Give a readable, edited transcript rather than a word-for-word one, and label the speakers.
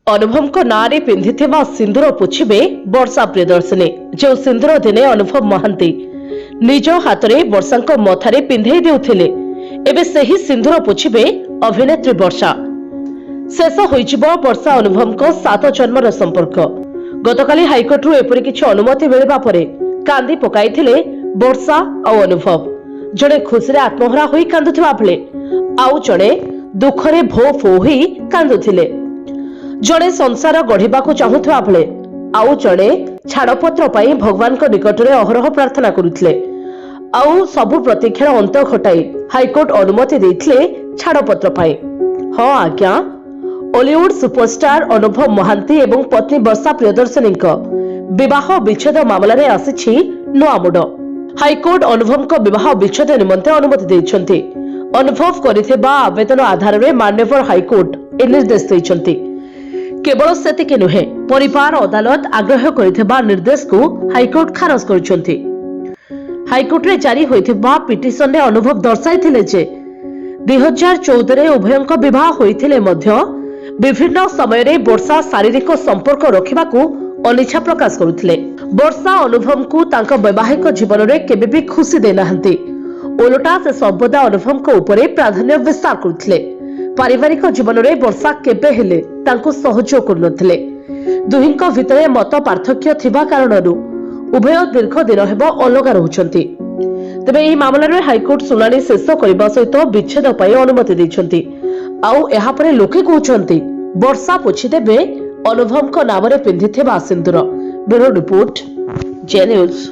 Speaker 1: अनुभव नारे पिंधिथिबा सिंदूर पोछिबे वर्षा प्रियदर्शिनी। जो सिंदूर दिने अनुभव महांती निज हाथ में वर्षा मथारे पिंधे देउथिले, एबे सही सिंदूर पोछिबे अभिनेत्री वर्षा। शेष होइजिबो वर्षा अनुभव 7 जन्मर संपर्क। गतकाली हाईकोर्ट एपरि किछि अनुमति मिलबा परे कांदी पकाइथिले वर्षा और अनुभव। जड़े खुशी आत्महरा होई कांदुथिबा बेले आउ जड़े दुखरे भो फो होई कांदुथिले। जड़े संसार गढ़िबा को चाहुथिबा बेले आउ जड़े छाड़पत्र पाई भगवान को निकट में अहरह प्रार्थना करुथिले। आउ सबु प्रतीक्षार अंत घटाई हाईकोर्ट अनुमति देथिले छाड़पत्र पाई। हाँ आज्ञा, हॉलीवुड सुपरस्टार अनुभव महांती एवं पत्नी वर्षा प्रियदर्शिनी विवाह विच्छेद मामलें आसी नुआ मोड़। हाईकोर्ट अनुभव को विवाह विच्छेद निमंते अनुमति देइछन्ति। अनुभव करिथिबा आवेदन आधार में मान्यवर हाईकोर्ट ए निर्देश देइछन्ति। केवल सेतिके नुहे, परिवार अदालत आग्रह करिथिबा निर्देश को हाईकोर्ट खारज करिछन्ति। हाईकोर्ट रे जारी होइथिबा पिटिशन रे अनुभव दर्शाइथिले जे 2014 रे उभयंक विवाह होइथिले मध्य विभिन्न समय रे वर्षा शारीरिक संपर्क रखिबाकू अनिच्छा प्रकाश करुथिले। वर्षा अनुभव को तांका वैवाहिक जीवन रे केबे भी खुशी दे नाहंती। ओलटा से सर्वदा अनुभव को ऊपर प्राधान्य विस्तार करुथिले। पारिवारिक जीवन रे वर्षा केबे हेले तांको सहयोग करनथिले। दुहिंक भितरे मत पार्थक्य थिबा कारणरू उभय दीर्घ दिन हेबो अलगा रहुचंती। तबे एही मामला रे हाईकोर्ट सुनानी शेष करबा सहित विच्छेद पाई अनुमति दैछंती। आउ एहा परे लोके कहउचंती वर्षा पोछि देबे अनुभव को नाम रे पिंधिथिबा सिंदूर। ब्यूरो रिपोर्ट, जे न्यूज।